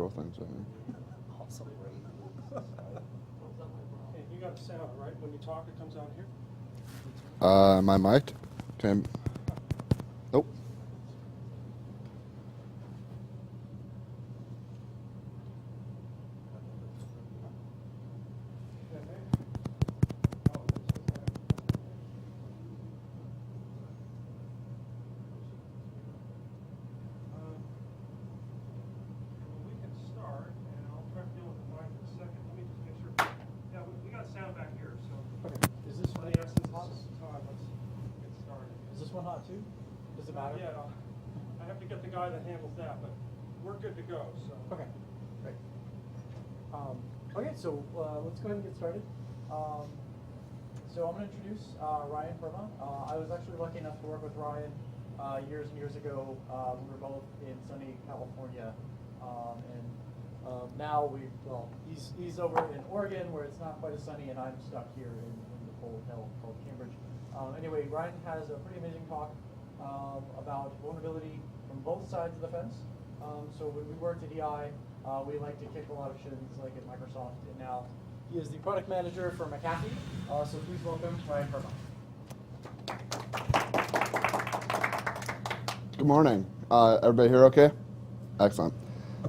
throw things at me. Awesome. Okay, you got a sound, right? When you talk, it comes out here? Am I mic'd? Okay. Nope. We can start, and I'll try to deal with the mic in a second. Let me just make sure. Yeah, we got sound back here, so. Okay. Is this In one the essence, hot? this is the time. Let's get started. Is this one hot too? Does it matter? Yeah, I have to get the guy that handles that, but we're good to go, so. Okay, great. Okay, so let's go ahead and get started. So I'm going to introduce Ryan Perma. I was actually lucky enough to work with Ryan years and years ago. We were both in sunny California, and now he's over in Oregon where it's not quite as sunny, and I'm stuck here in the cold hell called Cambridge. Anyway, Ryan has a pretty amazing talk about vulnerability from both sides of the fence. So when we worked at EI, we like to kick a lot of shins like at Microsoft, and now he is the product manager for McAfee. So please welcome Ryan Perma. Good morning. Everybody here okay? Excellent.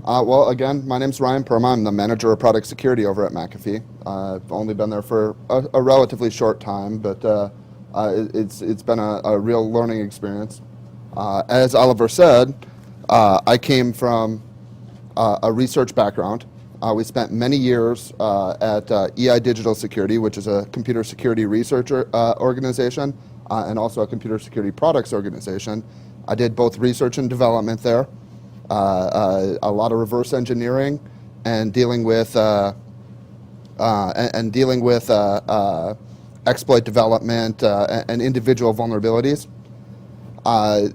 Well, again, my name's Ryan Perma. I'm the manager of product security over at McAfee. I've only been there for a relatively short time, but it's been a real learning experience. As Oliver said, I came from a research background. We spent many years at EI Digital Security, which is a computer security research organization, and also a computer security products organization. I did both research and development there, a lot of reverse engineering, and dealing with exploit development and individual vulnerabilities.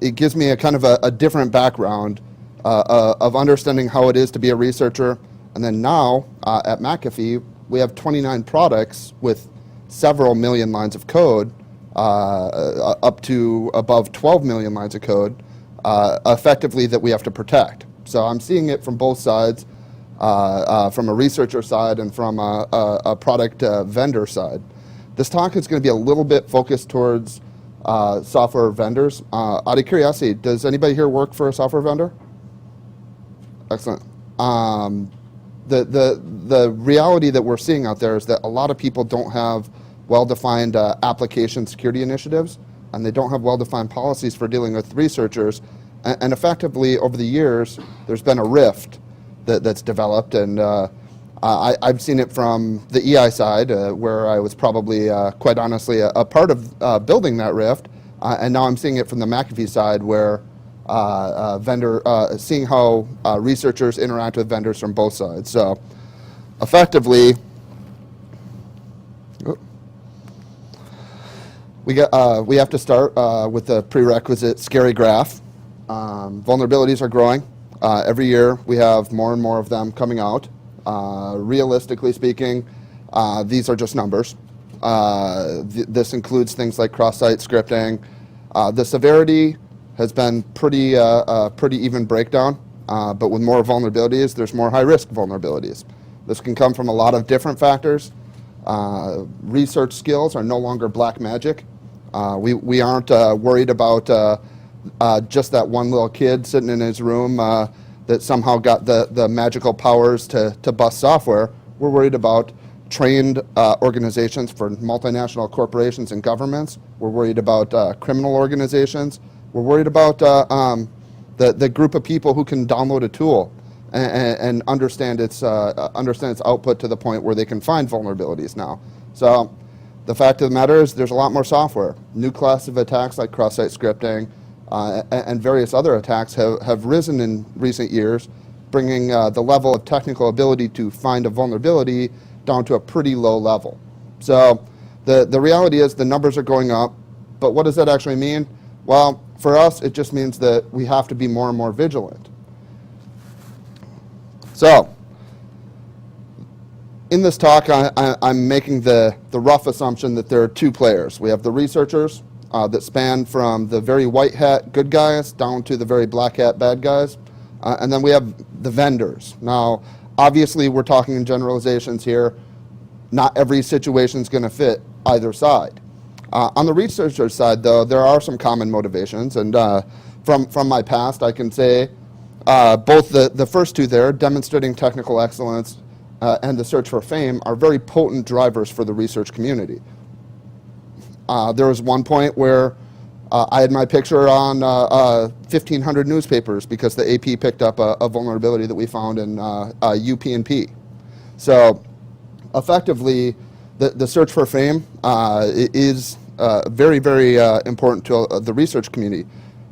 It gives me a kind of a different background of understanding how it is to be a researcher. And then now at McAfee, we have 29 products with several million lines of code, up to above 12 million lines of code, effectively that we have to protect. So I'm seeing it from both sides, from a researcher side and from a product vendor side. This talk is going to be a little bit focused towards software vendors. Out of curiosity, does anybody here work for a software vendor? Excellent. The reality that we're seeing out there is that a lot of people don't have well-defined application security initiatives, and they don't have well-defined policies for dealing with researchers. And effectively, over the years, there's been a rift that's developed, and I've seen it from the EI side, where I was probably, quite honestly, a part of building that rift, and now I'm seeing it from the McAfee side, where seeing how researchers interact with vendors from both sides. So, effectively, we have to start with the prerequisite scary graph. Vulnerabilities are growing. Every year, we have more and more of them coming out. Realistically speaking, these are just numbers. This includes things like cross-site scripting. The severity has been pretty even breakdown, but with more vulnerabilities, there's more high-risk vulnerabilities. This can come from a lot of different factors. Research skills are no longer black magic. We aren't worried about just that one little kid sitting in his room that somehow got the magical powers to bust software. We're worried about trained organizations for multinational corporations and governments. We're worried about criminal organizations. We're worried about the group of people who can download a tool and understand its output to the point where they can find vulnerabilities now. So the fact of the matter is there's a lot more software. New class of attacks like cross-site scripting and various other attacks have risen in recent years, bringing the level of technical ability to find a vulnerability down to a pretty low level. So the reality is the numbers are going up, but what does that actually mean? Well, for us, it just means that we have to be more and more vigilant. So, in this talk, I'm making the rough assumption that there are two players. We have the researchers that span from the very white hat good guys down to the very black hat bad guys. And then we have the vendors. Now, obviously, we're talking in generalizations here. Not every situation is going to fit either side. On the researcher side, though, there are some common motivations. And from my past, I can say both the first two there, demonstrating technical excellence and the search for fame, are very potent drivers for the research community. There was one point where I had my picture on 1,500 newspapers because the AP picked up a vulnerability that we found in UP&P. So effectively, the search for fame is very, very important to the research community.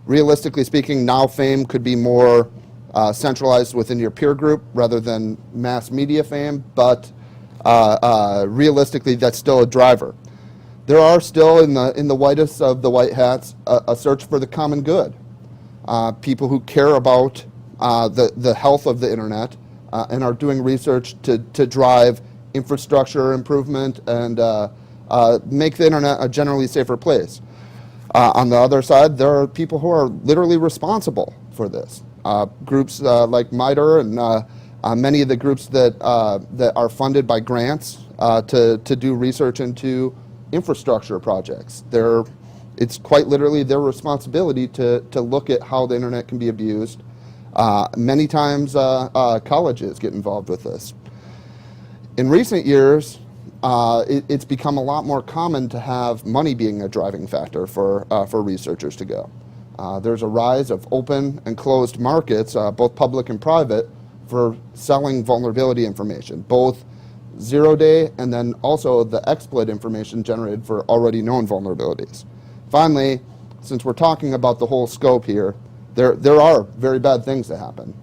Realistically speaking, now fame could be more centralized within your peer group rather than mass media fame, but realistically, that's still a driver. There are still, in the whitest of the white hats, a search for the common good. People who care about the health of the internet and are doing research to drive infrastructure improvement and make the internet a generally safer place. On the other side, there are people who are literally responsible for this. Groups like MITRE and many of the groups that are funded by grants to do research into infrastructure projects. It's quite literally their responsibility to look at how the internet can be abused. Many times colleges get involved with this. In recent years, it's become a lot more common to have money being a driving factor for researchers to go. There's a rise of open and closed markets, both public and private, for selling vulnerability information, both zero-day and then also the exploit information generated for already known vulnerabilities. Finally, since we're talking about the whole scope here, there are very bad things that happen.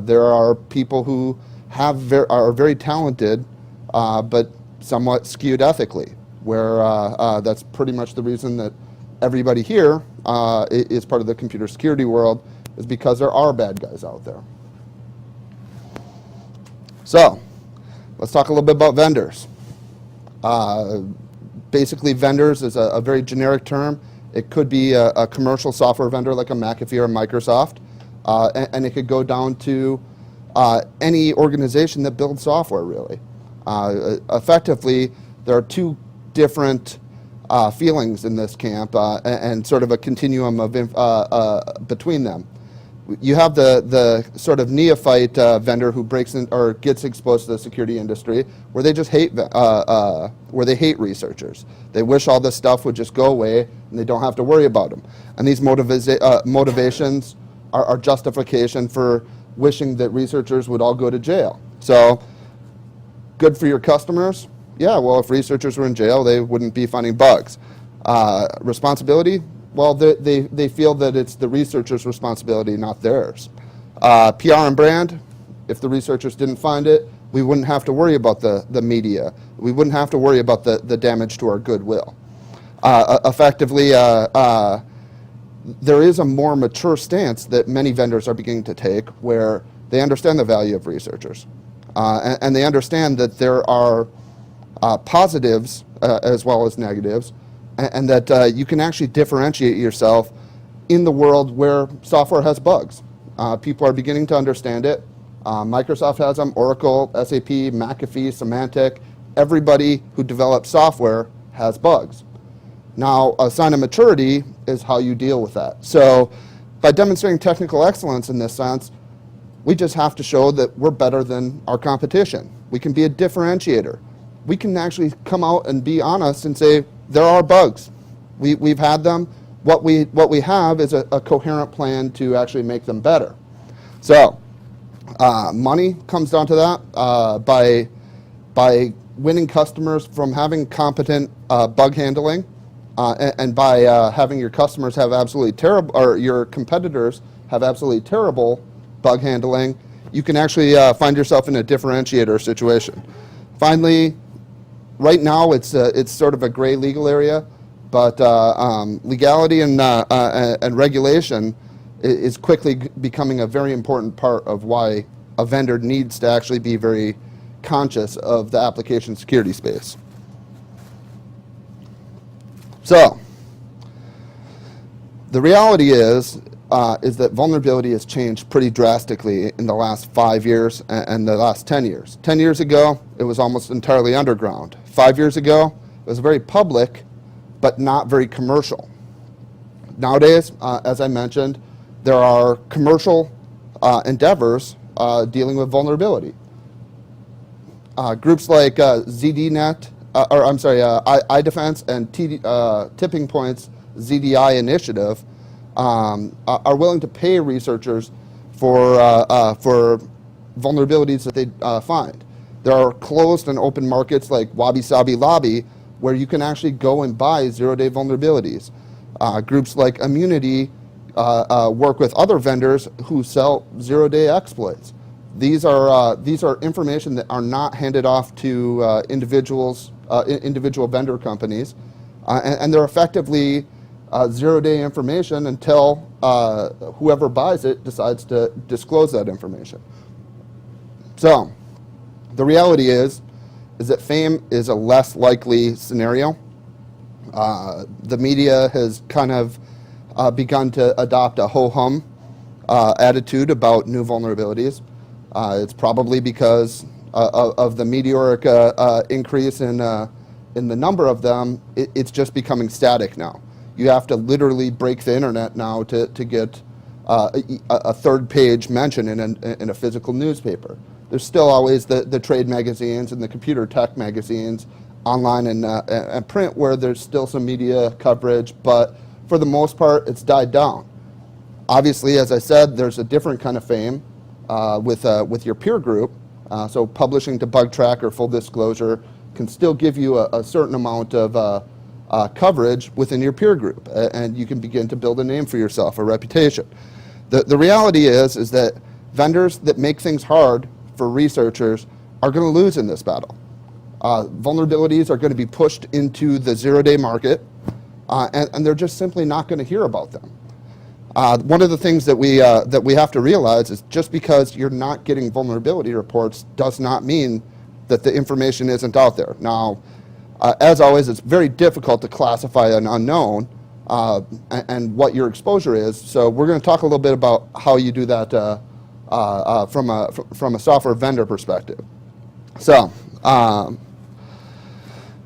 There are people who are very talented, but somewhat skewed ethically, where that's pretty much the reason that everybody here is part of the computer security world, is because there are bad guys out there. So, let's talk a little bit about vendors. Basically, vendors is a very generic term. It could be a commercial software vendor like a McAfee or a Microsoft, and it could go down to any organization that builds software, really. Effectively, there are two different feelings in this camp and sort of a continuum of between them. You have the sort of neophyte vendor who breaks in or gets exposed to the security industry, where they just hate researchers. They wish all this stuff would just go away and they don't have to worry about them. And these motivations are justification for wishing that researchers would all go to jail. So, good for your customers? Yeah, well, if researchers were in jail, they wouldn't be finding bugs. Responsibility? Well, they feel that it's the researcher's responsibility, not theirs. PR and brand, if the researchers didn't find it, we wouldn't have to worry about the media. We wouldn't have to worry about the damage to our goodwill. Effectively, there is a more mature stance that many vendors are beginning to take, where they understand the value of researchers. And they understand that there are positives as well as negatives, and that you can actually differentiate yourself in the world where software has bugs. People are beginning to understand it. Microsoft has them, Oracle, SAP, McAfee, Symantec. Everybody who develops software has bugs. Now, a sign of maturity is how you deal with that. So by demonstrating technical excellence in this sense, we just have to show that we're better than our competition. We can be a differentiator. We can actually come out and be honest and say, there are bugs. We've had them. What we have is a coherent plan to actually make them better. So money comes down to that by winning customers from having competent bug handling, and by having your customers have absolutely terrible, or your competitors have absolutely terrible bug handling. You can actually find yourself in a differentiator situation. Finally, right now it's sort of a gray legal area, but legality and regulation is quickly becoming a very important part of why a vendor needs to actually be very conscious of the application security space. So, the reality is, is that vulnerability has changed pretty drastically in the last 5 years and the last 10 years. 10 years ago, it was almost entirely underground. 5 years ago, it was very public, but not very commercial. Nowadays, as I mentioned, there are commercial endeavors dealing with vulnerability. Groups like ZDNet, iDefense and Tipping Point's ZDI initiative are willing to pay researchers for vulnerabilities that they find. There are closed and open markets like Wabi Sabi Lobby where you can actually go and buy zero-day vulnerabilities. Groups like Immunity work with other vendors who sell zero-day exploits. These are information that are not handed off to individual vendor companies, and they're effectively zero-day information until whoever buys it decides to disclose that information. So, the reality is that FAME is a less likely scenario. The media has kind of begun to adopt a ho-hum attitude about new vulnerabilities. It's probably because of the meteoric increase in the number of them. It's just becoming static now. You have to literally break the internet now to get a third page mention in a physical newspaper. There's still always the trade magazines and the computer tech magazines online and print where there's still some media coverage, but for the most part, it's died down. Obviously, as I said, there's a different kind of fame with your peer group. So publishing to Bugtrack or Full Disclosure can still give you a certain amount of coverage within your peer group, and you can begin to build a name for yourself, a reputation. The reality is that vendors that make things hard for researchers are going to lose in this battle. Vulnerabilities are going to be pushed into the zero-day market, and they're just simply not going to hear about them. One of the things that we have to realize is just because you're not getting vulnerability reports does not mean that the information isn't out there. Now, as always, it's very difficult to classify an unknown and what your exposure is. So we're going to talk a little bit about how you do that from a software vendor perspective. So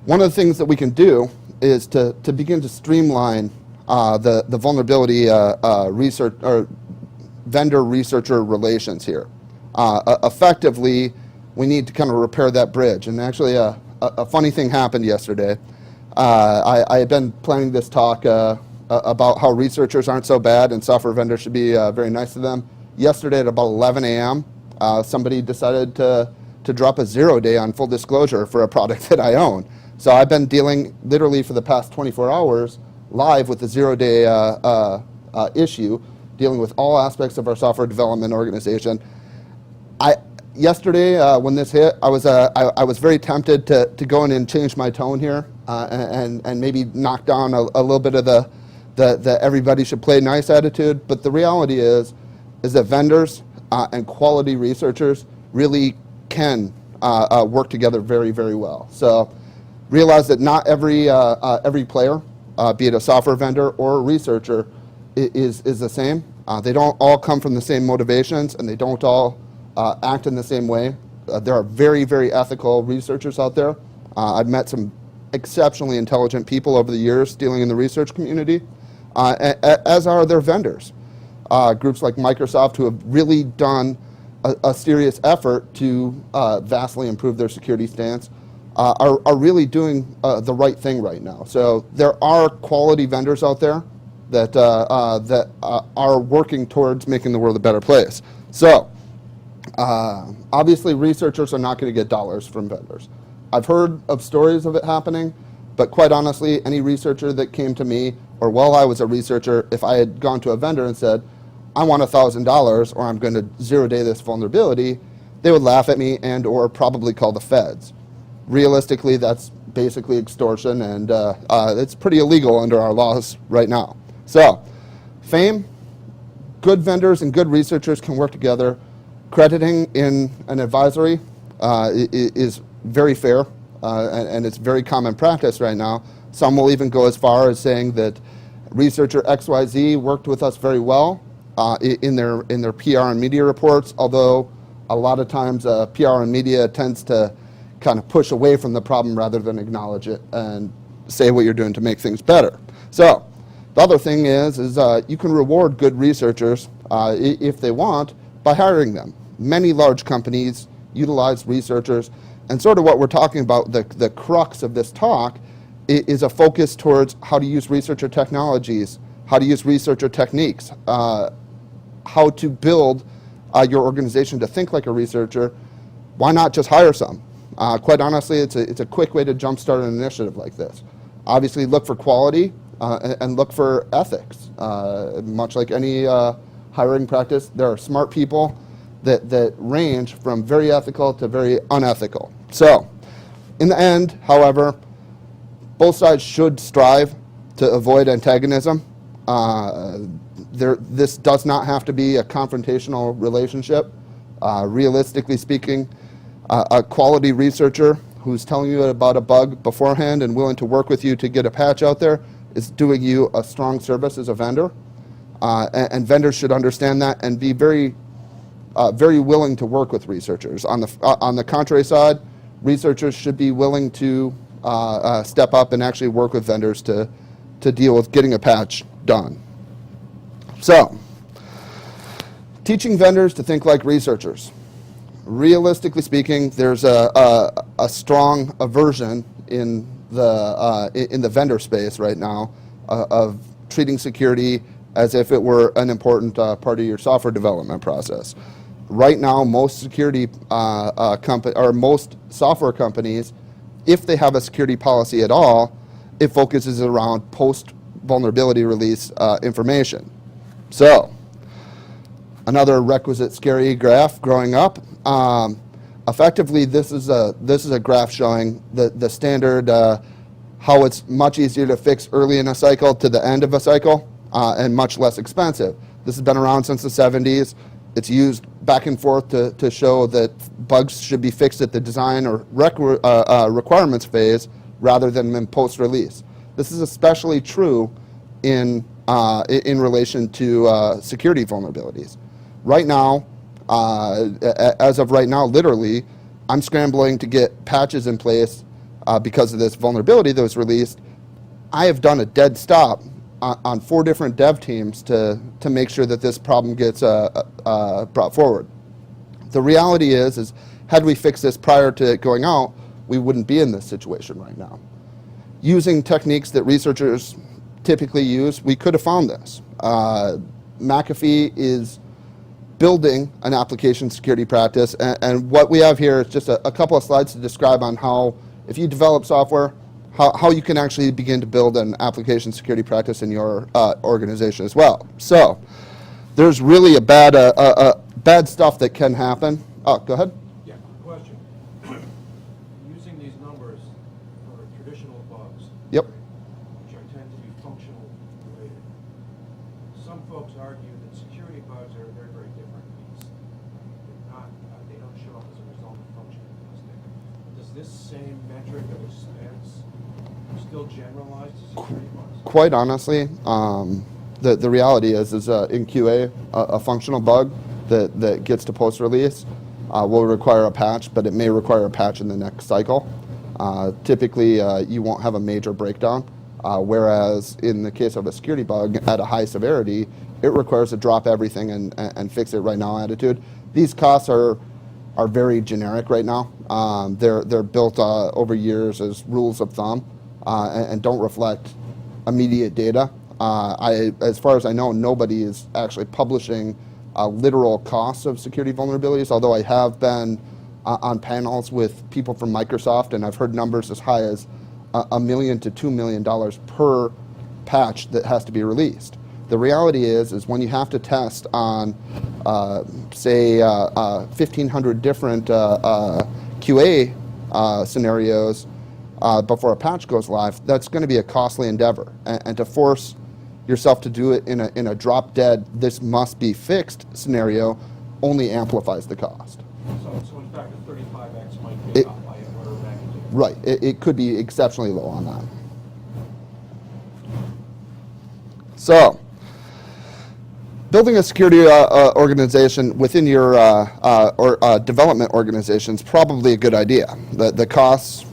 one of the things that we can do is to begin to streamline the vulnerability research or vendor researcher relations here. Effectively, we need to kind of repair that bridge. And actually, a funny thing happened yesterday. I had been planning this talk about how researchers aren't so bad and software vendors should be very nice to them. Yesterday at about 11 a.m., somebody decided to drop a 0-day on Full Disclosure for a product that I own. So I've been dealing literally for the past 24 hours live with the 0-day issue, dealing with all aspects of our software development organization. Yesterday, when this hit, I was very tempted to go in and change my tone here and maybe knock down a little bit of the everybody should play nice attitude. But the reality is that vendors and quality researchers really can work together very, very well. So realize that not every player, be it a software vendor or a researcher, is the same. They don't all come from the same motivations, and they don't all act in the same way. There are very, very ethical researchers out there. I've met some exceptionally intelligent people over the years dealing in the research community, as are their vendors. Groups like Microsoft, who have really done a serious effort to vastly improve their security stance, are really doing the right thing right now. So there are quality vendors out there that are working towards making the world a better place. So obviously researchers are not going to get dollars from vendors. I've heard of stories of it happening, but quite honestly, any researcher that came to me, or while I was a researcher, if I had gone to a vendor and said, I want $1,000 or I'm going to 0-day this vulnerability, they would laugh at me and or probably call the feds. Realistically, that's basically extortion, and it's pretty illegal under our laws right now. So, FAME, good vendors and good researchers can work together. Crediting in an advisory is very fair, and it's very common practice right now. Some will even go as far as saying that researcher XYZ worked with us very well, in their PR and media reports, although a lot of times PR and media tends to kind of push away from the problem rather than acknowledge it and say what you're doing to make things better. So the other thing is you can reward good researchers if they want by hiring them. Many large companies utilize researchers, and sort of what we're talking about, the crux of this talk, is a focus towards how to use researcher technologies, how to use researcher techniques, how to build your organization to think like a researcher. Why not just hire some? Quite honestly, it's a quick way to jumpstart an initiative like this. Obviously, look for quality and look for ethics. Much like any hiring practice, there are smart people that range from very ethical to very unethical. So, in the end, however, both sides should strive to avoid antagonism. This does not have to be a confrontational relationship. Realistically speaking, a quality researcher who's telling you about a bug beforehand and willing to work with you to get a patch out there is doing you a strong service as a vendor. And vendors should understand that and be very willing to work with researchers. On the contrary side, researchers should be willing to step up and actually work with vendors to deal with getting a patch done. So, teaching vendors to think like researchers. Realistically speaking, there's a strong aversion in the vendor space right now of treating security as if it were an important part of your software development process. Right now, most security most software companies, if they have a security policy at all, it focuses around post-vulnerability release information. So, another requisite scary graph growing up. Effectively, this is a graph showing the standard how it's much easier to fix early in a cycle to the end of a cycle and much less expensive. This has been around since the 70s. It's used back and forth to show that bugs should be fixed at the design or requirements phase rather than in post-release. This is especially true in relation to security vulnerabilities. Right now, as of right now, literally, I'm scrambling to get patches in place because of this vulnerability that was released. I have done a dead stop on 4 different dev teams to make sure that this problem gets brought forward. The reality is had we fixed this prior to it going out, we wouldn't be in this situation right now. Using techniques that researchers typically use, we could have found this. McAfee is building an application security practice, and what we have here is just a couple of slides to describe on how, if you develop software, how you can actually begin to build an application security practice in your organization as well. So there's really a bad stuff that can happen. Oh, go ahead. Yeah, quick question. Using these numbers for traditional bugs, Yep. which are tend to be functional related, some folks argue that security bugs are a very, very different beast. They don't show up as a result of functional testing. Does this same metric of expense still generalize to security bugs? Quite honestly, the reality is in QA, a functional bug that gets to post-release will require a patch, but it may require a patch in the next cycle. Typically, you won't have a major breakdown, whereas in the case of a security bug at a high severity, it requires a drop everything and fix it right now attitude. These costs are very generic right now. They're built over years as rules of thumb and don't reflect immediate data. As far as I know, nobody is actually publishing literal costs of security vulnerabilities, although I have been on panels with people from Microsoft, and I've heard numbers as high as $1 million to $2 million per patch that has to be released. The reality is when you have to test on, say, 1,500 different QA scenarios before a patch goes live, that's going to be a costly endeavor. And to force yourself to do it in a drop-dead, this must be fixed scenario only amplifies the cost. So in fact, a 35x might be up by an order of magnitude. Right. It could be exceptionally low on that. Building a security organization within your development organization is probably a good idea. The costs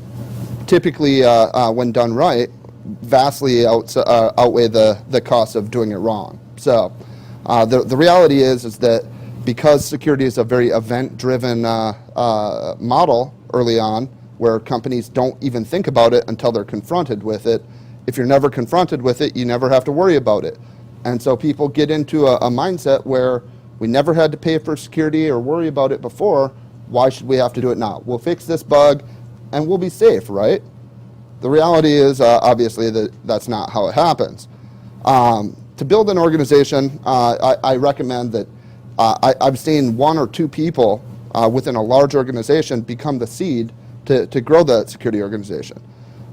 typically, when done right, vastly outweigh the cost of doing it wrong. So the reality is that because security is a very event-driven model early on, where companies don't even think about it until they're confronted with it, if you're never confronted with it, you never have to worry about it. And so people get into a mindset where we never had to pay for security or worry about it before. Why should we have to do it now? We'll fix this bug and we'll be safe, right? The reality is, obviously, that's not how it happens. To build an organization, I recommend that I've seen one or two people within a large organization become the seed to grow the security organization.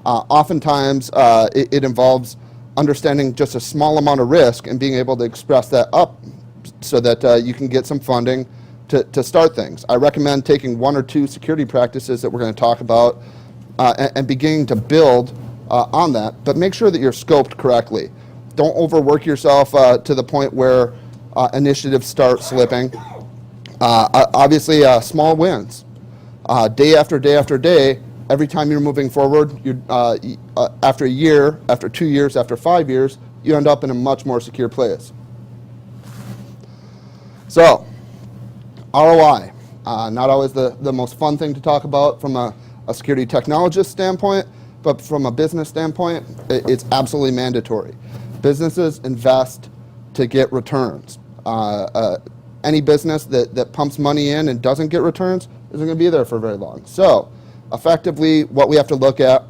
Oftentimes, it involves understanding just a small amount of risk and being able to express that up so that you can get some funding to start things. I recommend taking one or two security practices that we're going to talk about and beginning to build on that, but make sure that you're scoped correctly. Don't overwork yourself to the point where initiatives start slipping. Obviously, small wins. Day after day after day, every time you're moving forward, after a year, after 2 years, after 5 years, you end up in a much more secure place. So, ROI, not always the most fun thing to talk about from a security technologist standpoint, but from a business standpoint, it's absolutely mandatory. Businesses invest to get returns. Any business that pumps money in and doesn't get returns isn't going to be there for very long. So, effectively, what we have to look at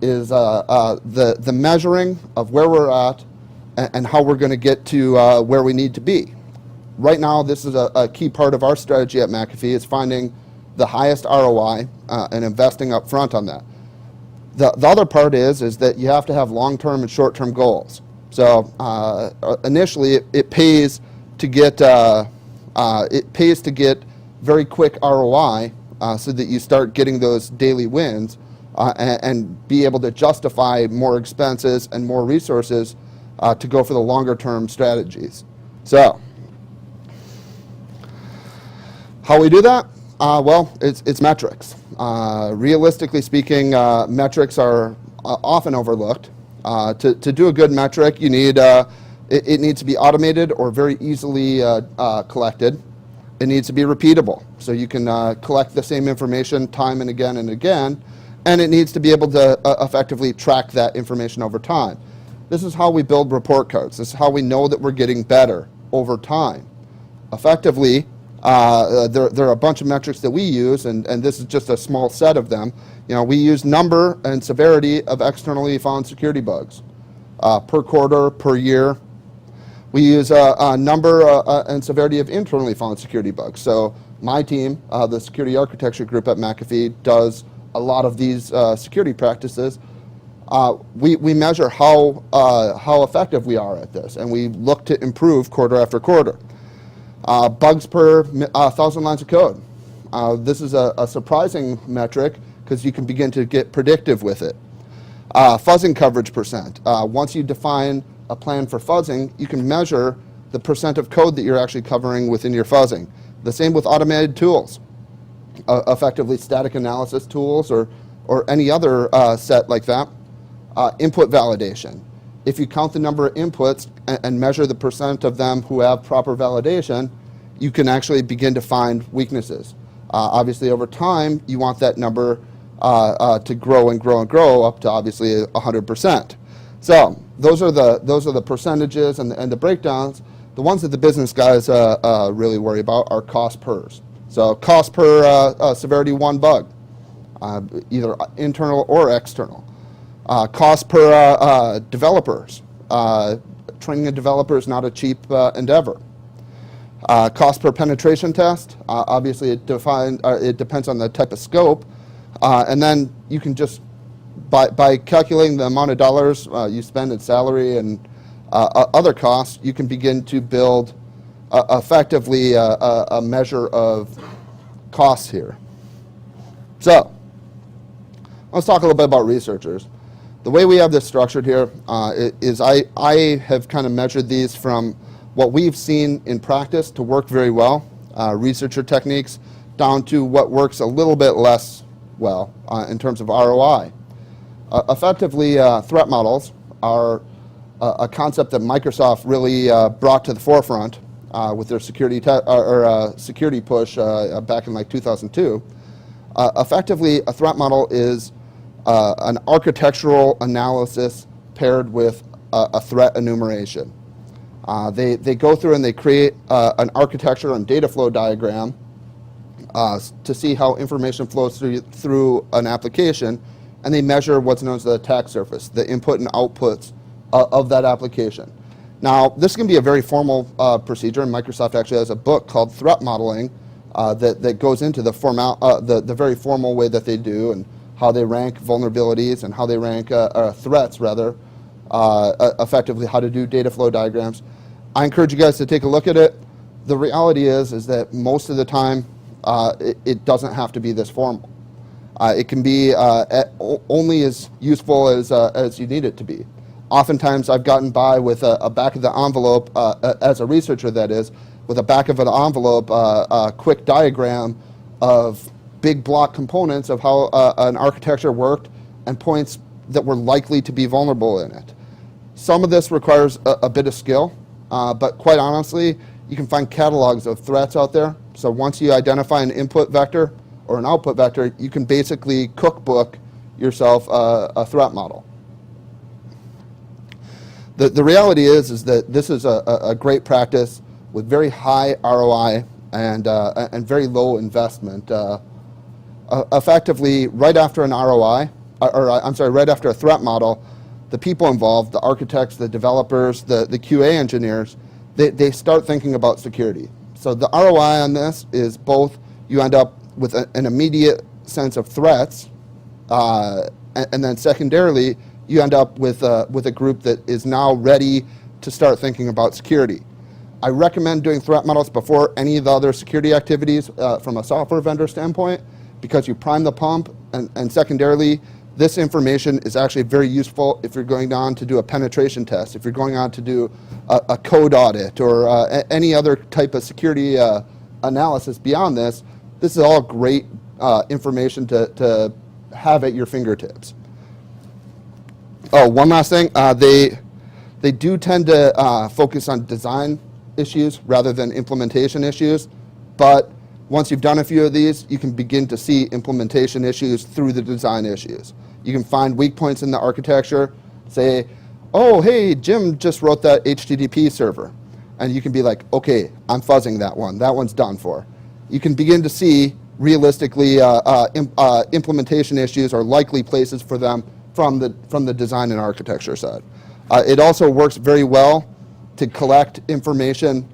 is the measuring of where we're at and how we're going to get to where we need to be. Right now, this is a key part of our strategy at McAfee is finding the highest ROI and investing up front on that. The other part is that you have to have long-term and short-term goals. So initially, it pays to get very quick ROI so that you start getting those daily wins and be able to justify more expenses and more resources to go for the longer-term strategies. So, how we do that? Well, it's metrics. Realistically speaking, metrics are often overlooked. To do a good metric, you need it needs to be automated or very easily collected. It needs to be repeatable, so you can collect the same information time and again, and it needs to be able to effectively track that information over time. This is how we build report cards. This is how we know that we're getting better over time. Effectively, there are a bunch of metrics that we use, and this is just a small set of them. We use number and severity of externally found security bugs per quarter, per year. We use a number and severity of internally found security bugs. So my team, the Security Architecture Group at McAfee, does a lot of these security practices. We measure how effective we are at this, and we look to improve quarter after quarter. Bugs per 1,000 lines of code. This is a surprising metric because you can begin to get predictive with it. Fuzzing coverage percent. Once you define a plan for fuzzing, you can measure the percent of code that you're actually covering within your fuzzing. The same with automated tools, effectively static analysis tools or any other set like that. Input validation. If you count the number of inputs and measure the percent of them who have proper validation, you can actually begin to find weaknesses. Obviously, over time, you want that number to grow and grow and grow up to obviously 100%. So those are the percentages and the breakdowns. The ones that the business guys really worry about are cost pers. So cost per severity one bug, either internal or external. Cost per developers. Training a developer is not a cheap endeavor. Cost per penetration test. Obviously, it depends on the type of scope, and then you can just by calculating the amount of dollars you spend in salary and other costs, you can begin to build effectively a measure of costs here. So let's talk a little bit about researchers. The way we have this structured here is I have kind of measured these from what we've seen in practice to work very well, researcher techniques, down to what works a little bit less well in terms of ROI. Effectively, threat models are a concept that Microsoft really brought to the forefront with their security security push back in like 2002. Effectively, a threat model is an architectural analysis paired with a threat enumeration. They go through and they create an architecture and data flow diagram to see how information flows through an application, and they measure what's known as the attack surface, the input and outputs of that application. Now, this can be a very formal procedure, and Microsoft actually has a book called Threat Modeling that goes into the very formal way that they do and how they rank vulnerabilities and how they rank threats, rather, effectively how to do data flow diagrams. I encourage you guys to take a look at it. The reality is that most of the time, it doesn't have to be this formal. It can be only as useful as you need it to be. Oftentimes, I've gotten by with a back of the envelope, as a researcher that is, with a back of an envelope, a quick diagram of big block components of how an architecture worked and points that were likely to be vulnerable in it. Some of this requires a bit of skill, but quite honestly, you can find catalogs of threats out there. So once you identify an input vector or an output vector, you can basically cookbook yourself a threat model. The reality is that this is a great practice with very high ROI and very low investment. Effectively, right after an ROI, right after a threat model, the people involved, the architects, the developers, the QA engineers, they start thinking about security. So the ROI on this is both you end up with an immediate sense of threats, and then secondarily, you end up with a group that is now ready to start thinking about security. I recommend doing threat models before any of the other security activities from a software vendor standpoint, because you prime the pump, and secondarily, this information is actually very useful if you're going on to do a penetration test, if you're going on to do a code audit or any other type of security analysis beyond this. This is all great information to have at your fingertips. Oh, one last thing. They do tend to focus on design issues rather than implementation issues, but once you've done a few of these, you can begin to see implementation issues through the design issues. You can find weak points in the architecture, say, oh, hey, Jim just wrote that HTTP server. And you can be like, okay, I'm fuzzing that one. That one's done for. You can begin to see realistically implementation issues or likely places for them from the design and architecture side. It also works very well to collect information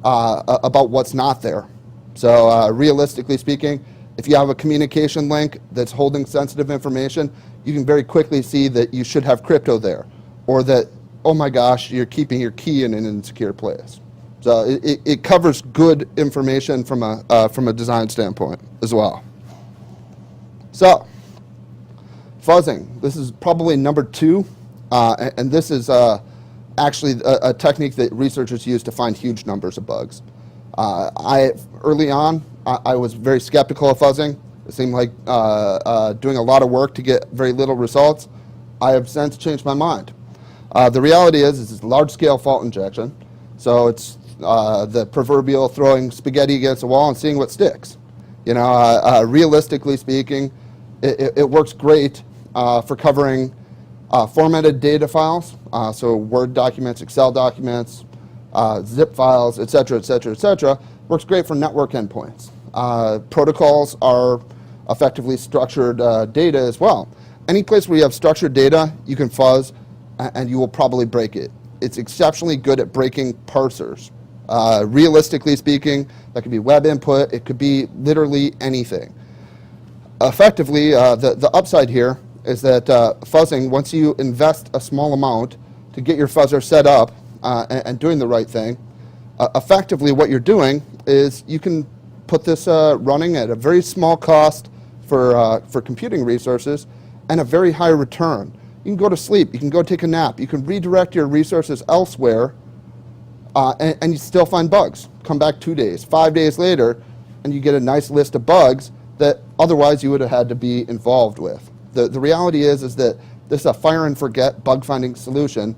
about what's not there. So realistically speaking, if you have a communication link that's holding sensitive information, you can very quickly see that you should have crypto there, or that, oh my gosh, you're keeping your key in an insecure place. So it covers good information from a design standpoint as well. So fuzzing, this is probably number 2, and this is actually a technique that researchers use to find huge numbers of bugs. Early on, I was very skeptical of fuzzing. It seemed like doing a lot of work to get very little results. I have since changed my mind. The reality is it's large-scale fault injection, so it's the proverbial throwing spaghetti against a wall and seeing what sticks. You know, realistically speaking, it works great for covering formatted data files, so Word documents, Excel documents, zip files, et cetera, et cetera, et cetera. Works great for network endpoints. Protocols are effectively structured data as well. Any place where you have structured data, you can fuzz, and you will probably break it. It's exceptionally good at breaking parsers. Realistically speaking, that could be web input, it could be literally anything. Effectively, the upside here is that fuzzing, once you invest a small amount to get your fuzzer set up and doing the right thing, effectively what you're doing is you can put this running at a very small cost for computing resources and a very high return. You can go to sleep, you can go take a nap, you can redirect your resources elsewhere and you still find bugs. Come back 2 days, 5 days later, and you get a nice list of bugs that otherwise you would have had to be involved with. The reality is that this is a fire and forget bug finding solution.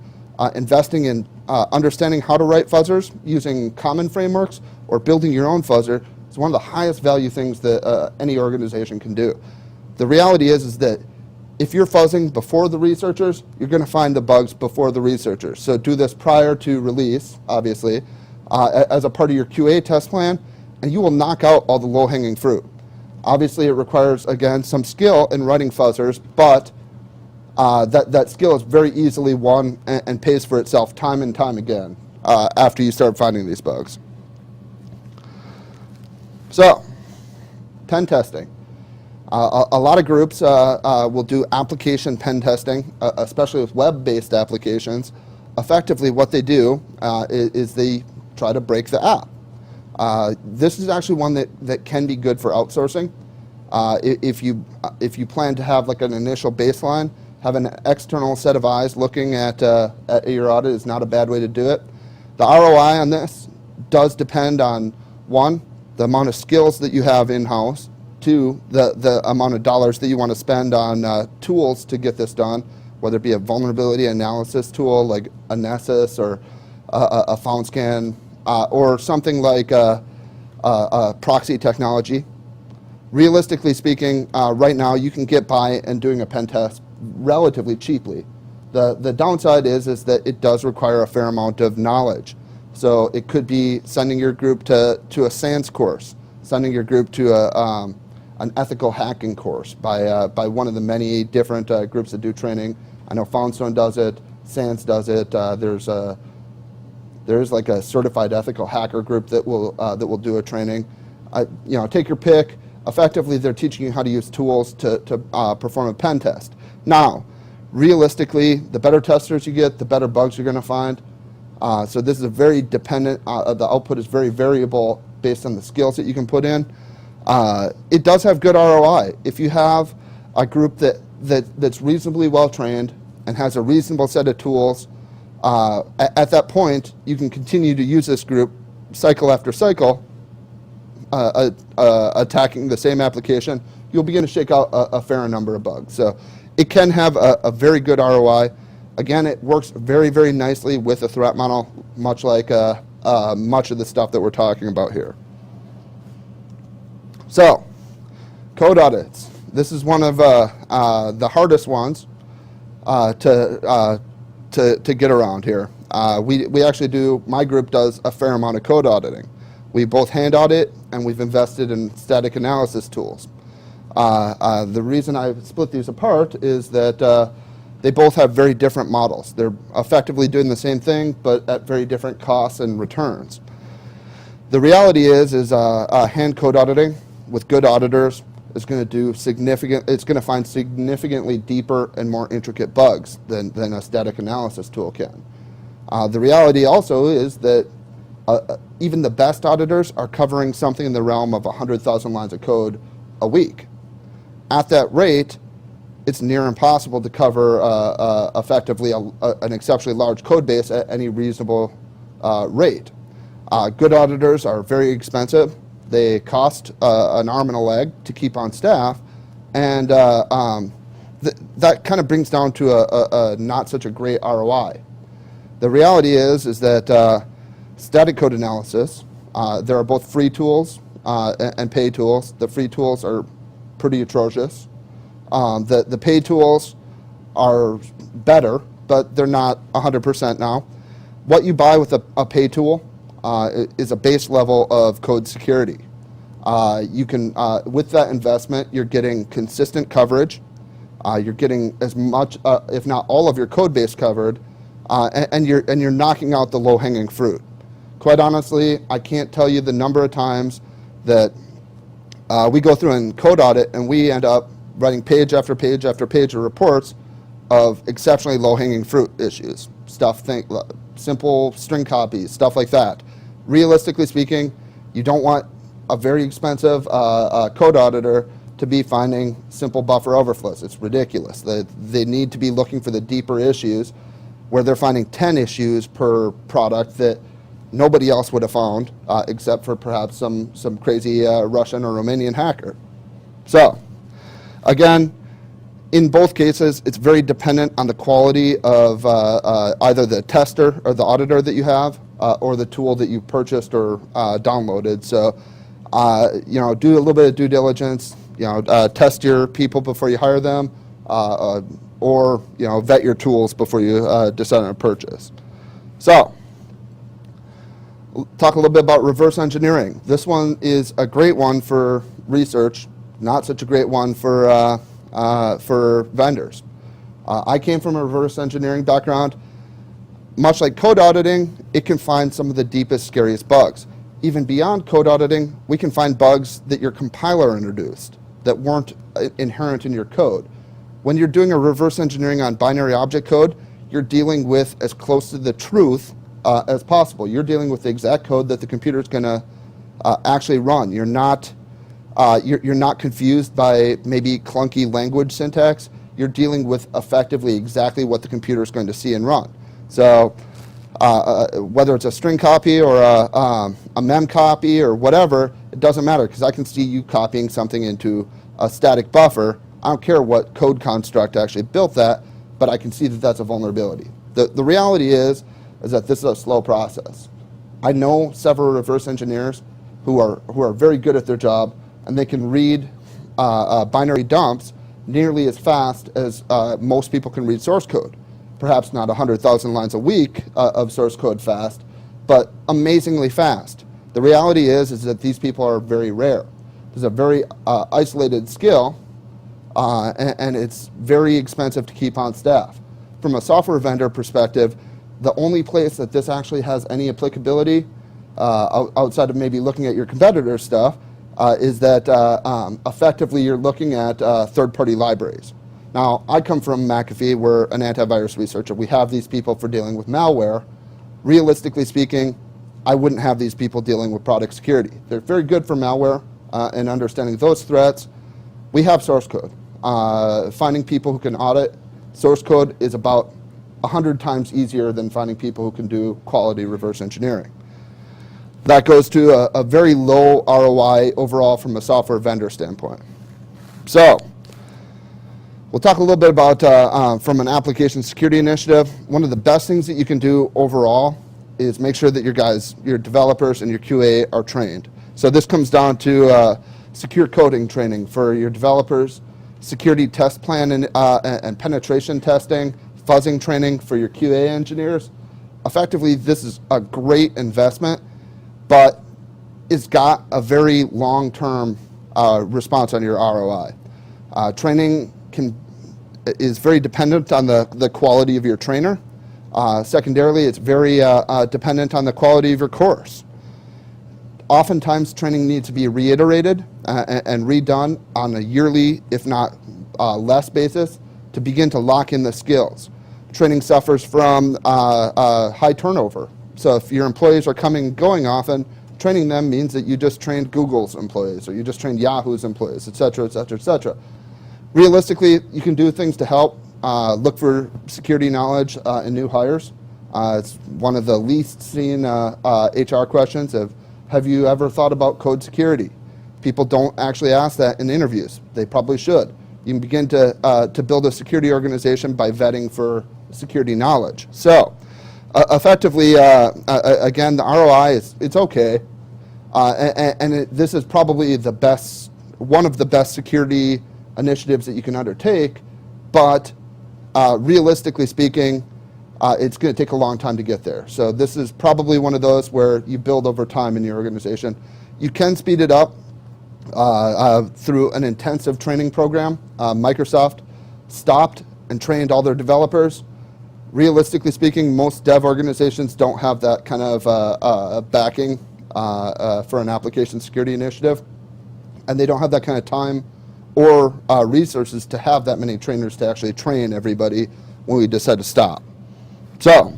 Investing in understanding how to write fuzzers using common frameworks or building your own fuzzer is one of the highest value things that any organization can do. The reality is that if you're fuzzing before the researchers, you're going to find the bugs before the researchers. So do this prior to release, obviously, as a part of your QA test plan, and you will knock out all the low-hanging fruit. Obviously, it requires, again, some skill in writing fuzzers, but that skill is very easily won and pays for itself time and time again after you start finding these bugs. So, pen testing. A lot of groups will do application pen testing, especially with web-based applications. Effectively, what they do is they try to break the app. This is actually one that can be good for outsourcing. If you plan to have like an initial baseline, have an external set of eyes looking at your audit is not a bad way to do it. The ROI on this does depend on, one, the amount of skills that you have in-house, two, the amount of dollars that you want to spend on tools to get this done, whether it be a vulnerability analysis tool like a Nessus or a FoundScan, or something like a proxy technology. Realistically speaking, right now you can get by and doing a pen test relatively cheaply. The downside is that it does require a fair amount of knowledge. So it could be sending your group to a SANS course, sending your group to an ethical hacking course by one of the many different groups that do training. I know Foundstone does it, SANS does it. There's like a certified ethical hacker group that will do a training. Take your pick. Effectively, they're teaching you how to use tools to perform a pen test. Now, realistically, the better testers you get, the better bugs you're going to find. So this is a very dependent. The output is very variable based on the skills that you can put in. It does have good ROI. If you have a group that's reasonably well trained and has a reasonable set of tools, at that point, you can continue to use this group cycle after cycle, attacking the same application. You'll begin to shake out a fair number of bugs. So it can have a very good ROI. Again, it works very, very nicely with a threat model, much like much of the stuff that we're talking about here. So, code audits. This is one of the hardest ones to get around here. We actually do, my group does a fair amount of code auditing. We both hand audit and we've invested in static analysis tools. The reason I split these apart is that they both have very different models. They're effectively doing the same thing, but at very different costs and returns. The reality is hand code auditing with good auditors is going to do it's going to find significantly deeper and more intricate bugs than a static analysis tool can. The reality also is that even the best auditors are covering something in the realm of 100,000 lines of code a week. At that rate, it's near impossible to cover effectively an exceptionally large code base at any reasonable rate. Good auditors are very expensive. They cost an arm and a leg to keep on staff, and that kind of brings down to a not such a great ROI. The reality is that static code analysis, there are both free tools and paid tools. The free tools are pretty atrocious. The paid tools are better, but they're not 100% now. What you buy with a paid tool is a base level of code security. You can, with that investment, you're getting consistent coverage. You're getting as much, if not all of your code base covered, and you're knocking out the low-hanging fruit. Quite honestly, I can't tell you the number of times that we go through and code audit and we end up writing page after page after page of reports of exceptionally low-hanging fruit issues. Simple string copies, stuff like that. Realistically speaking, you don't want a very expensive code auditor to be finding simple buffer overflows. It's ridiculous. They need to be looking for the deeper issues where they're finding 10 issues per product that nobody else would have found, except for perhaps some crazy Russian or Romanian hacker. So, again, in both cases, it's very dependent on the quality of either the tester or the auditor that you have, or the tool that you purchased or downloaded. So, do a little bit of due diligence. Test your people before you hire them, or vet your tools before you decide on a purchase. So, talk a little bit about reverse engineering. This one is a great one for research, not such a great one for vendors. I came from a reverse engineering background. Much like code auditing, it can find some of the deepest, scariest bugs. Even beyond code auditing, we can find bugs that your compiler introduced that weren't inherent in your code. When you're doing a reverse engineering on binary object code, you're dealing with as close to the truth as possible. You're dealing with the exact code that the computer is going to actually run. You're not confused by maybe clunky language syntax. You're dealing with effectively exactly what the computer is going to see and run. So whether it's a string copy or a mem copy or whatever, it doesn't matter, because I can see you copying something into a static buffer. I don't care what code construct actually built that, but I can see that that's a vulnerability. The reality is that this is a slow process. I know several reverse engineers who are very good at their job, and they can read binary dumps nearly as fast as most people can read source code. Perhaps not 100,000 lines a week of source code fast, but amazingly fast. The reality is that these people are very rare. There's a very isolated skill, and it's very expensive to keep on staff. From a software vendor perspective, the only place that this actually has any applicability, outside of maybe looking at your competitor stuff, is that effectively you're looking at third-party libraries. Now, I come from McAfee. We're an antivirus researcher. We have these people for dealing with malware. Realistically speaking, I wouldn't have these people dealing with product security. They're very good for malware and understanding those threats. We have source code. Finding people who can audit source code is about 100 times easier than finding people who can do quality reverse engineering. That goes to a very low ROI overall from a software vendor standpoint. So, we'll talk a little bit about, from an application security initiative, one of the best things that you can do overall is make sure that your developers and your QA are trained. So this comes down to secure coding training for your developers, security test plan and penetration testing, fuzzing training for your QA engineers. Effectively, this is a great investment, but it's got a very long-term response on your ROI. Training is very dependent on the quality of your trainer. Secondarily, it's very dependent on the quality of your course. Oftentimes, training needs to be reiterated and redone on a yearly, if not less basis, to begin to lock in the skills. Training suffers from high turnover. So if your employees are coming and going often, training them means that you just trained Google's employees, or you just trained Yahoo's employees, et cetera, et cetera, et cetera. Realistically, you can do things to help. Look for security knowledge in new hires. It's one of the least seen HR questions of, have you ever thought about code security? People don't actually ask that in interviews. They probably should. You can begin to build a security organization by vetting for security knowledge. So, effectively, again, the ROI it's okay, and this is probably one of the best security initiatives that you can undertake, but realistically speaking, it's going to take a long time to get there. So this is probably one of those where you build over time in your organization. You can speed it up through an intensive training program. Microsoft stopped and trained all their developers. Realistically speaking, most dev organizations don't have that kind of backing for an application security initiative, and they don't have that kind of time or resources to have that many trainers to actually train everybody when we decide to stop. So,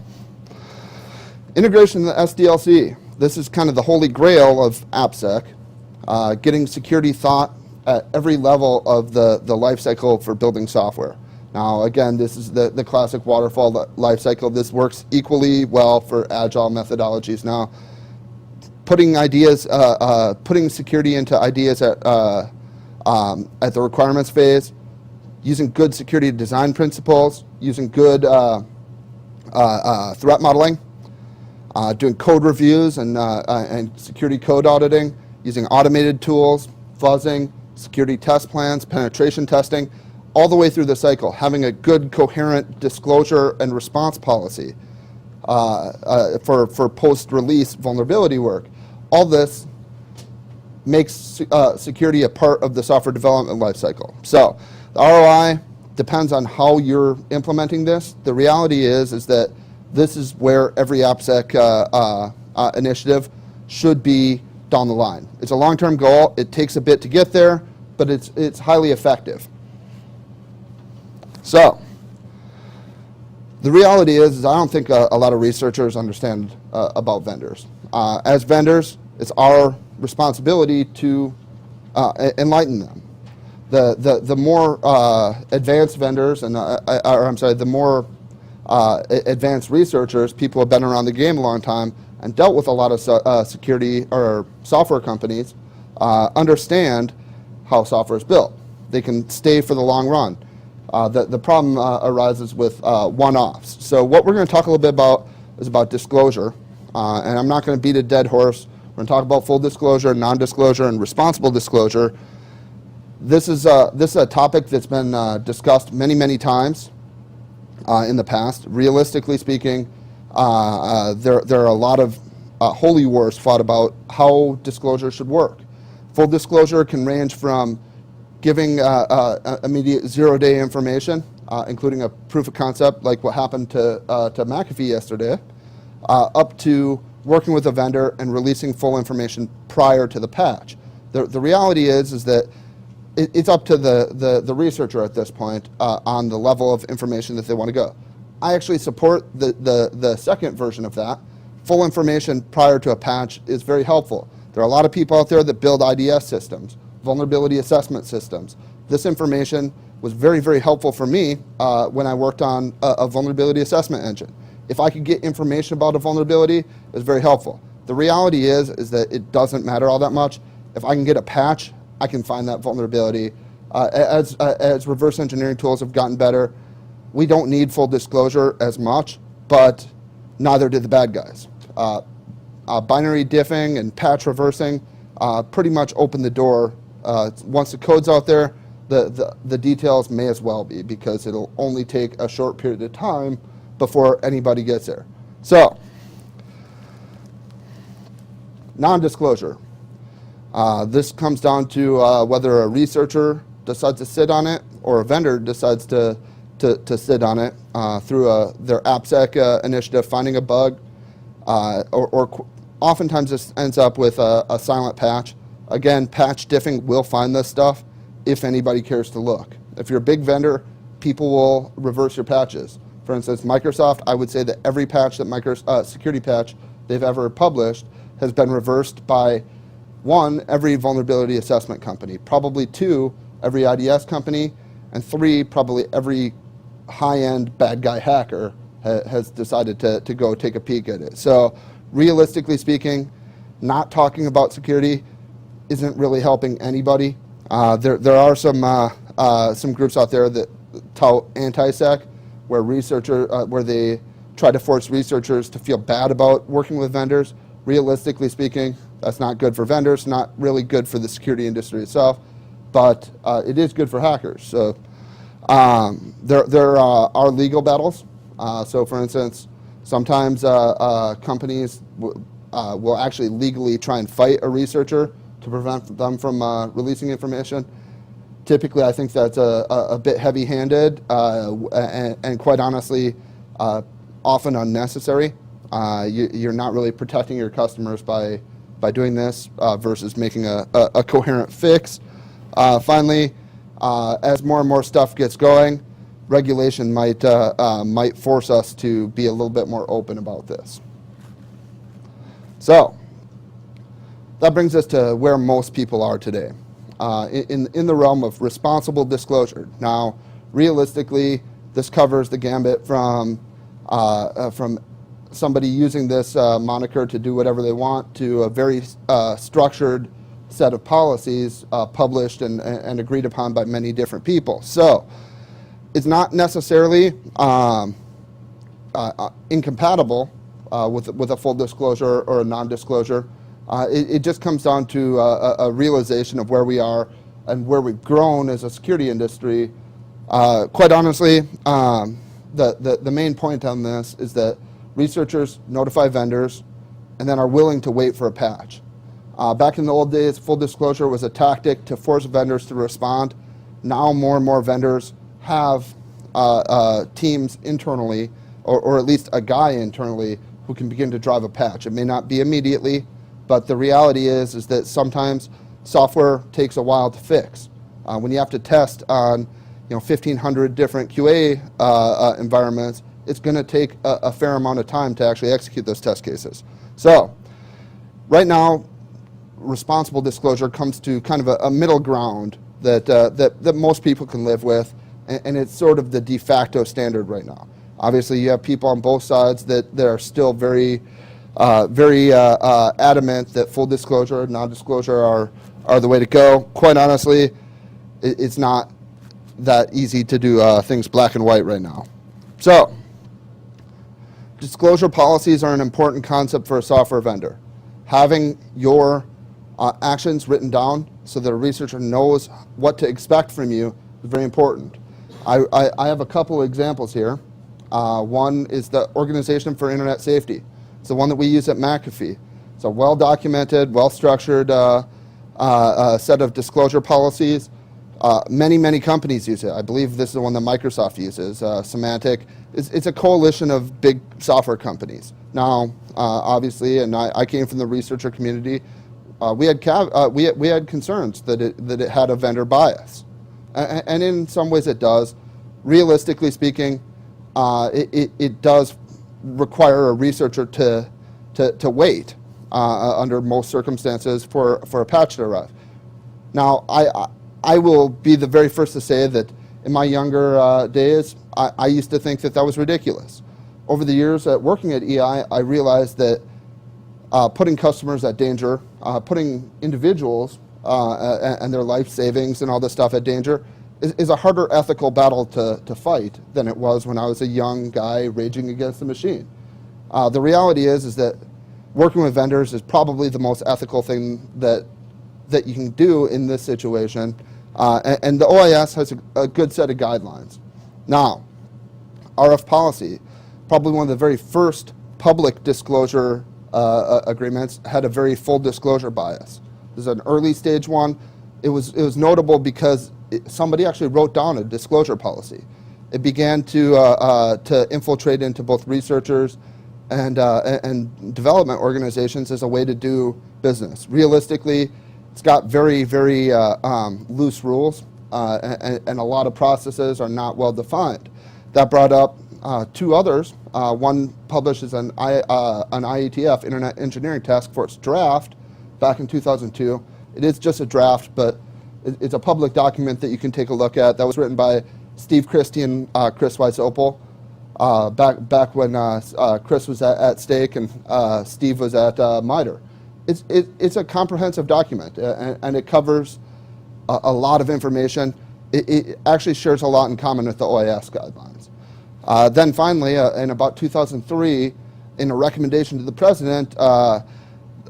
integration of the SDLC. This is kind of the holy grail of AppSec, getting security thought at every level of the life cycle for building software. Now, again, this is the classic waterfall life cycle. This works equally well for agile methodologies. Now, putting security into ideas at the requirements phase, using good security design principles, using good threat modeling, doing code reviews and security code auditing, using automated tools, fuzzing, security test plans, penetration testing, all the way through the cycle, having a good coherent disclosure and response policy for post-release vulnerability work. All this makes security a part of the software development lifecycle. So the ROI depends on how you're implementing this. The reality is that this is where every AppSec initiative should be down the line. It's a long-term goal. It takes a bit to get there, but it's highly effective. So the reality is I don't think a lot of researchers understand about vendors. As vendors, it's our responsibility to enlighten them. The more advanced vendors the more advanced researchers, people who have been around the game a long time and dealt with a lot of security or software companies, understand how software is built. They can stay for the long run. The problem arises with one-offs. So what we're going to talk a little bit about is about disclosure, and I'm not going to beat a dead horse. We're going to talk about full disclosure, non-disclosure, and responsible disclosure. This is a topic that's been discussed many, many times in the past. Realistically speaking, there are a lot of holy wars fought about how disclosure should work. Full disclosure can range from giving immediate zero-day information, including a proof of concept like what happened to McAfee yesterday, up to working with a vendor and releasing full information prior to the patch. The reality is that it's up to the researcher at this point on the level of information that they want to go. I actually support the second version of that. Full information prior to a patch is very helpful. There are a lot of people out there that build IDS systems, vulnerability assessment systems. This information was very, very helpful for me when I worked on a vulnerability assessment engine. If I could get information about a vulnerability, it was very helpful. The reality is that it doesn't matter all that much. If I can get a patch, I can find that vulnerability. As reverse engineering tools have gotten better, we don't need full disclosure as much, but neither did the bad guys. Binary diffing and patch reversing pretty much opened the door. Once the code's out there, the details may as well be, because it'll only take a short period of time before anybody gets there. So, non-disclosure. This comes down to whether a researcher decides to sit on it or a vendor decides to sit on it through their AppSec initiative, finding a bug, or oftentimes this ends up with a silent patch. Again, patch diffing will find this stuff if anybody cares to look. If you're a big vendor, people will reverse your patches. For instance, Microsoft, I would say that every patch that security patch they've ever published has been reversed by 1, every vulnerability assessment company, probably 2, every IDS company, and 3, probably every high-end bad guy hacker has decided to go take a peek at it. So realistically speaking, not talking about security isn't really helping anybody. There are some groups out there that tout anti-sec, where they try to force researchers to feel bad about working with vendors. Realistically speaking, that's not good for vendors, not really good for the security industry itself, but it is good for hackers. So there are legal battles. So for instance, sometimes companies will actually legally try and fight a researcher to prevent them from releasing information. Typically, I think that's a bit heavy-handed and quite honestly, often unnecessary. You're not really protecting your customers by doing this versus making a coherent fix. Finally, as more and more stuff gets going, regulation might force us to be a little bit more open about this. So that brings us to where most people are today, in the realm of responsible disclosure. Now, realistically, this covers the gambit from somebody using this moniker to do whatever they want to a very structured set of policies published and agreed upon by many different people. So it's not necessarily incompatible with a full disclosure or a non-disclosure. It just comes down to a realization of where we are and where we've grown as a security industry. Quite honestly, the main point on this is that researchers notify vendors and then are willing to wait for a patch. Back in the old days, full disclosure was a tactic to force vendors to respond. Now more and more vendors have teams internally, or at least a guy internally, who can begin to drive a patch. It may not be immediately, but the reality is that sometimes software takes a while to fix. When you have to test on 1,500 different QA environments, it's going to take a fair amount of time to actually execute those test cases. So right now, responsible disclosure comes to kind of a middle ground that most people can live with, and it's sort of the de facto standard right now. Obviously, you have people on both sides that are still very adamant that full disclosure, non-disclosure are the way to go. Quite honestly, it's not that easy to do things black and white right now. So, disclosure policies are an important concept for a software vendor. Having your actions written down so that a researcher knows what to expect from you is very important. I have a couple examples here. One is the Organization for Internet Safety. It's the one that we use at McAfee. It's a well-documented, well-structured set of disclosure policies. Many companies use it. I believe this is the one that Microsoft uses, Symantec. It's a coalition of big software companies. Now, obviously, and I came from the researcher community, we had concerns that it had a vendor bias. And in some ways it does. Realistically speaking, it does require a researcher to wait under most circumstances for a patch to arrive. Now, I will be the very first to say that in my younger days, I used to think that was ridiculous. Over the years working at EI, I realized that putting customers at danger, putting individuals and their life savings and all this stuff at danger is a harder ethical battle to fight than it was when I was a young guy raging against the machine. The reality is that working with vendors is probably the most ethical thing that you can do in this situation. And the OIS has a good set of guidelines. Now, RF policy, probably one of the very first public disclosure agreements, had a very full disclosure bias. This is an early stage one. It was notable because somebody actually wrote down a disclosure policy. It began to infiltrate into both researchers and development organizations as a way to do business. Realistically, it's got very loose rules, and a lot of processes are not well defined. That brought up two others. One published as an IETF, Internet Engineering Task Force draft, back in 2002. It is just a draft, but it's a public document that you can take a look at. That was written by Steve Christie and Chris Weiss-Opel back when Chris was at Stake and Steve was at MITRE. It's a comprehensive document, and it covers a lot of information. It actually shares a lot in common with the OIS guidelines. Then finally, in about 2003, in a recommendation to the president,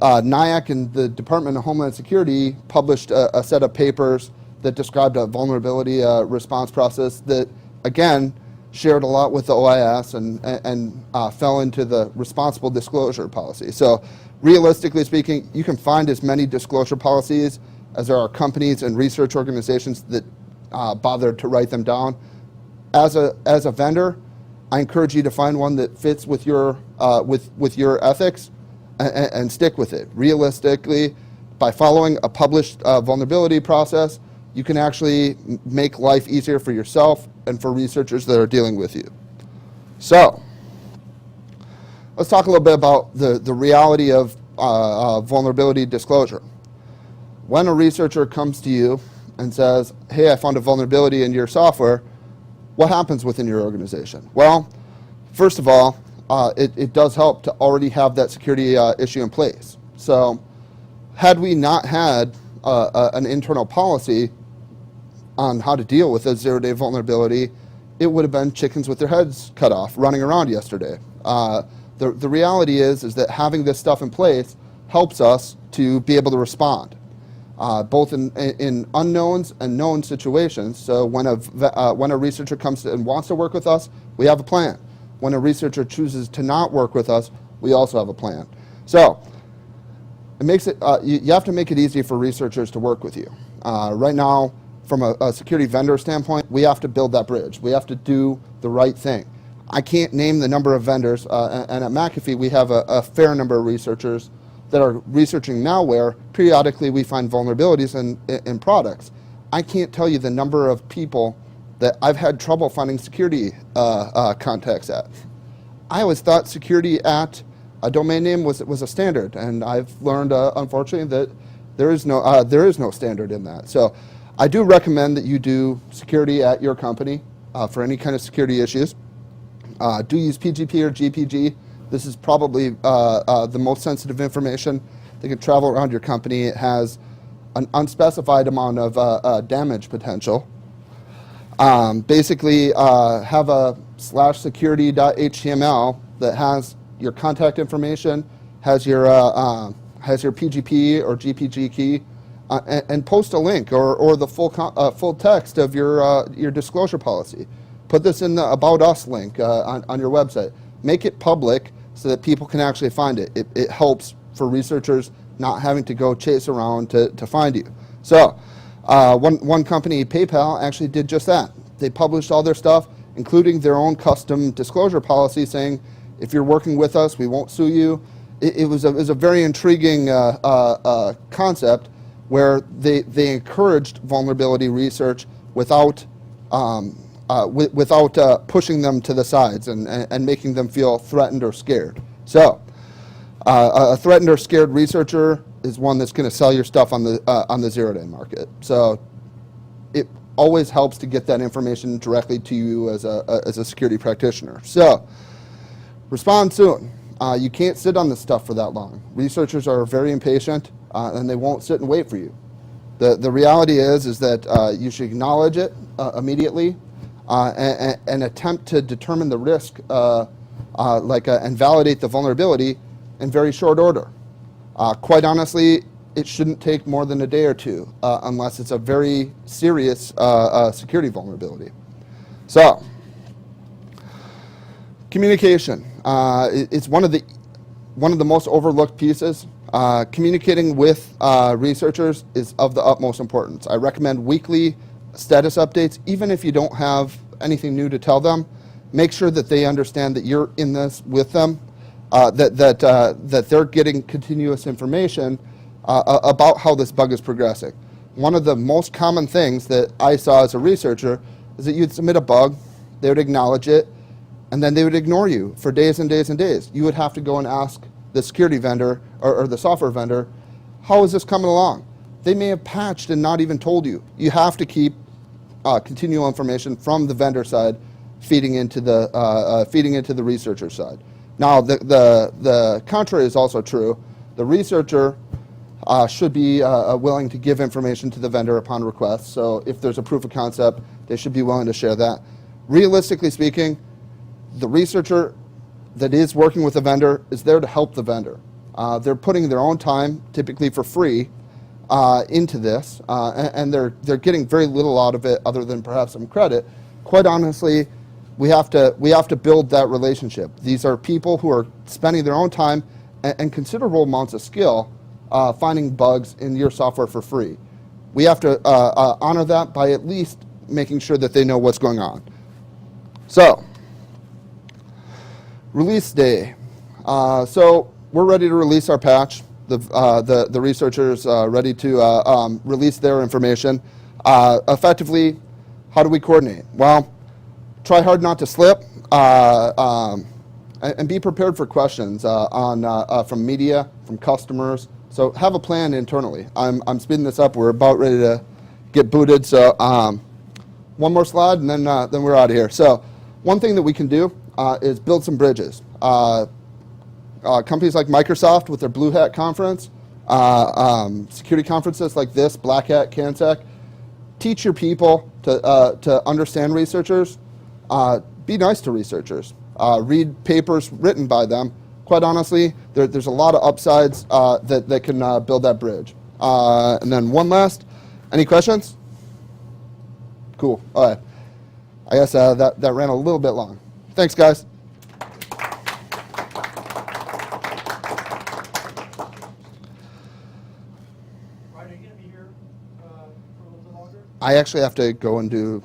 NIAC and the Department of Homeland Security published a set of papers that described a vulnerability response process that, again, shared a lot with the OIS and fell into the responsible disclosure policy. So realistically speaking, you can find as many disclosure policies as there are companies and research organizations that bother to write them down. As a vendor, I encourage you to find one that fits with your ethics and stick with it. Realistically, by following a published vulnerability process, you can actually make life easier for yourself and for researchers that are dealing with you. So, let's talk a little bit about the reality of vulnerability disclosure. When a researcher comes to you and says, hey, I found a vulnerability in your software, what happens within your organization? Well, first of all, it does help to already have that security issue in place. So had we not had an internal policy on how to deal with a zero-day vulnerability, it would have been chickens with their heads cut off running around yesterday. The reality is that having this stuff in place helps us to be able to respond, both in unknowns and known situations. So when a researcher comes and wants to work with us, we have a plan. When a researcher chooses to not work with us, we also have a plan. So it makes it, you have to make it easy for researchers to work with you. Right now, from a security vendor standpoint, we have to build that bridge. We have to do the right thing. I can't name the number of vendors, and at McAfee we have a fair number of researchers that are researching malware. Periodically we find vulnerabilities in products. I can't tell you the number of people that I've had trouble finding security contacts at. I always thought security at a domain name was a standard, and I've learned, unfortunately, that there is no standard in that. So I do recommend that you do security at your company for any kind of security issues. Do use PGP or GPG. This is probably the most sensitive information that can travel around your company. It has an unspecified amount of damage potential. Basically, have a /security.html that has your contact information, has your PGP or GPG key, and post a link or the full text of your disclosure policy. Put this in the About Us link on your website. Make it public so that people can actually find it. It helps for researchers not having to go chase around to find you. So one company, PayPal, actually did just that. They published all their stuff, including their own custom disclosure policy saying, if you're working with us, we won't sue you. It was a very intriguing concept where they encouraged vulnerability research without pushing them to the sides and making them feel threatened or scared. So a threatened or scared researcher is one that's going to sell your stuff on the zero-day market. So it always helps to get that information directly to you as a security practitioner. So respond soon. You can't sit on this stuff for that long. Researchers are very impatient, and they won't sit and wait for you. The reality is that you should acknowledge it immediately and attempt to determine the risk and validate the vulnerability in very short order. Quite honestly, it shouldn't take more than a day or two unless it's a very serious security vulnerability. So, communication. It's one of the most overlooked pieces. Communicating with researchers is of the utmost importance. I recommend weekly status updates, even if you don't have anything new to tell them. Make sure that they understand that you're in this with them, that they're getting continuous information about how this bug is progressing. One of the most common things that I saw as a researcher is that you'd submit a bug, they would acknowledge it, and then they would ignore you for days and days and days. You would have to go and ask the security vendor or the software vendor, how is this coming along? They may have patched and not even told you. You have to keep continual information from the vendor side feeding into the researcher side. Now, the contrary is also true. The researcher should be willing to give information to the vendor upon request. So if there's a proof of concept, they should be willing to share that. Realistically speaking, the researcher that is working with the vendor is there to help the vendor. They're putting their own time, typically for free, into this, and they're getting very little out of it other than perhaps some credit. Quite honestly, we have to build that relationship. These are people who are spending their own time and considerable amounts of skill finding bugs in your software for free. We have to honor that by at least making sure that they know what's going on. So, release day. So we're ready to release our patch. The researchers ready to release their information. Effectively, how do we coordinate? Well, try hard not to slip, and be prepared for questions from media, from customers. So have a plan internally. I'm speeding this up. We're about ready to get booted. So one more slide, and then we're out of here. So, one thing that we can do is build some bridges. Companies like Microsoft with their Blue Hat conference, security conferences like this, Black Hat, CanSec, teach your people to understand researchers. Be nice to researchers. Read papers written by them. Quite honestly, there's a lot of upsides that can build that bridge. And then one last, any questions? Cool. All right. I guess that ran a little bit long. Thanks, guys. Ryan, are you gonna be here for a little bit longer? I actually have to go and do